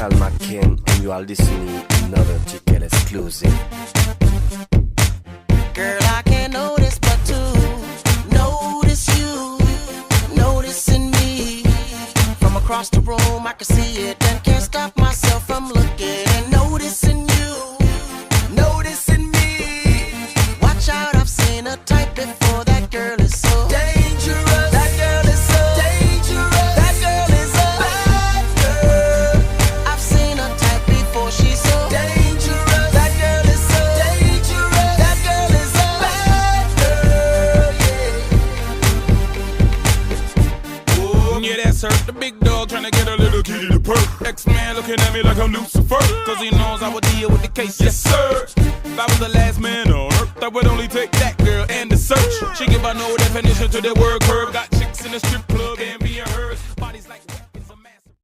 Calma King, and you are listening to another TKL exclusive. Girl, I can't notice but to notice you, noticing me. From across the room, I can see it and can't stop myself from looking and noticing you, noticing me. Watch out, I've seen a type before. That girl is so dangerous. That girl is so dangerous. That girl is a bad girl. I've seen a type before. She's so dangerous. That girl is so dangerous. That girl is a bad girl. Yeah. Oh, yeah, that's her. The big dog trying to get a little kitty to perk. X-Man looking at me like I'm Lucifer, cause he knows I would deal with the case. Yes, sir. If I was the last man on earth, I would only take that girl and the search. She give her no definition to the word curve. Got chicks in the strip club.